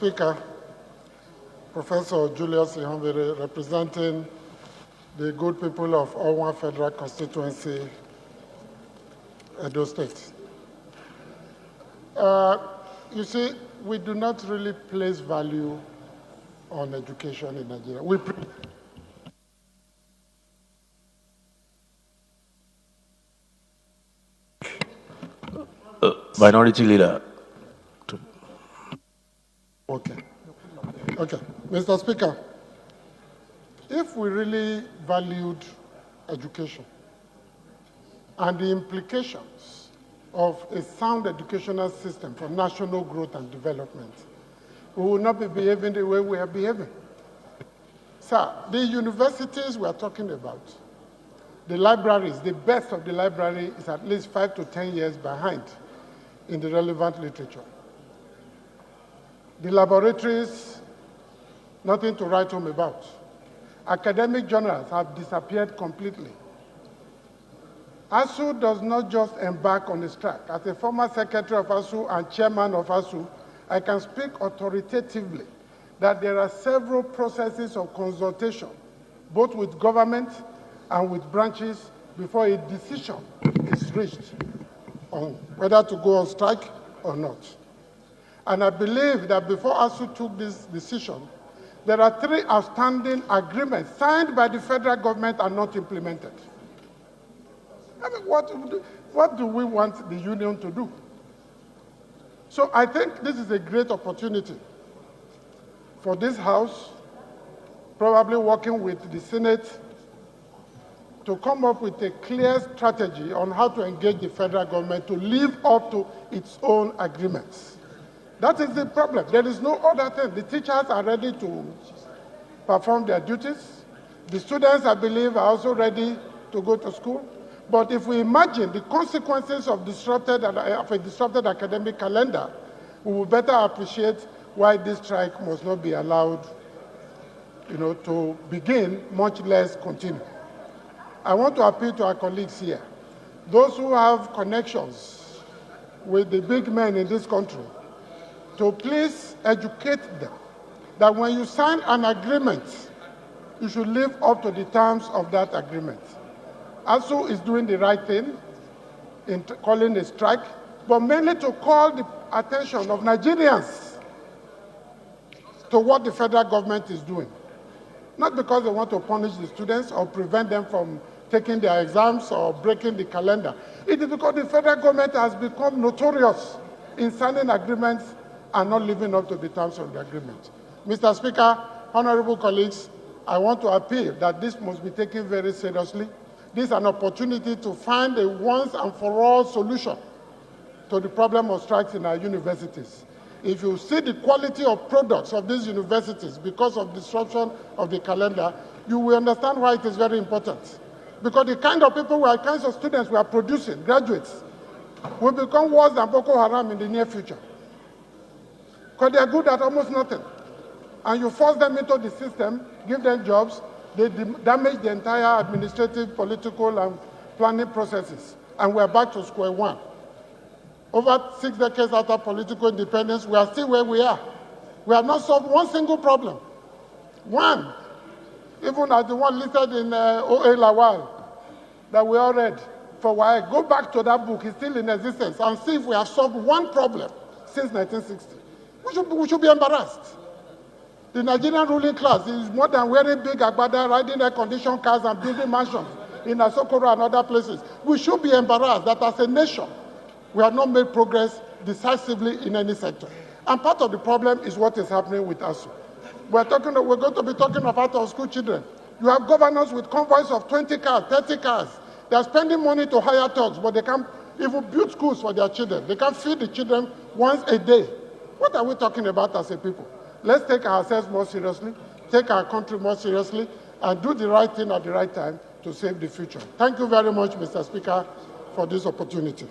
Speaker, Professor Julius Ihonvbere, representing the good people of Owan Federal Constituency, Edo State. You see, we do not really place value on education in Nigeria. Minority Leader. Okay. Mr. Speaker, if we really valued education and the implications of a sound educational system for national growth and development, we will not be behaving the way we are behaving. Sir, the universities we are talking about, the libraries, the best of the library is at least 5 to 10 years behind in the relevant literature. The laboratories, nothing to write home about. Academic journals have disappeared completely. ASUU does not just embark on a strike. As a former secretary of ASUU and chairman of ASUU, I can speak authoritatively that there are several processes of consultation, both with government and with branches, before a decision is reached on whether to go on strike or not. And I believe that before ASUU took this decision, there are 3 outstanding agreements signed by the federal government and not implemented. I mean, what do we want the union to do? So I think this is a great opportunity for this House, probably working with the Senate, to come up with a clear strategy on how to engage the federal government to live up to its own agreements. That is the problem. There is no other thing. The teachers are ready to perform their duties. The students, I believe, are also ready to go to school. But if we imagine the consequences of a disrupted academic calendar, we will better appreciate why this strike must not be allowed, to begin, much less continue. I want to appeal to our colleagues here, those who have connections with the big men in this country, to please educate them that when you sign an agreement, you should live up to the terms of that agreement. ASUU is doing the right thing in calling a strike, but mainly to call the attention of Nigerians to what the federal government is doing. Not because they want to punish the students or prevent them from taking their exams or breaking the calendar. It is because the federal government has become notorious in signing agreements and not living up to the terms of the agreement. Mr. Speaker, honorable colleagues, I want to appeal that this must be taken very seriously. This is an opportunity to find a once and for all solution to the problem of strikes in our universities. If you see the quality of products of these universities because of disruption of the calendar, you will understand why it is very important. Because the kind of people, the kinds of students we are producing, graduates, will become worse than Boko Haram in the near future. Because they are good at almost nothing. And you force them into the system, give them jobs, they damage the entire administrative, political, and planning processes. And we are back to square one. Over 6 decades after political independence, we are still where we are. We have not solved one single problem. One. Even as the one listed in O.A. Lawal that we all read for a while. Go back to that book, it's still in existence, and see if we have solved one problem since 1960. We should be embarrassed. The Nigerian ruling class is more than wearing big agbada, riding air-conditioned cars and building mansions in Asokoro and other places. We should be embarrassed that as a nation, we have not made progress decisively in any sector. And part of the problem is what is happening with ASUU. We're going to be talking about our school children. You have governors with convoys of 20 cars, 30 cars. They are spending money to hire thugs, but they can't even build schools for their children. They can't feed the children once a day. What are we talking about as a people? Let's take ourselves more seriously, take our country more seriously, and do the right thing at the right time to save the future. Thank you very much, Mr. Speaker, for this opportunity.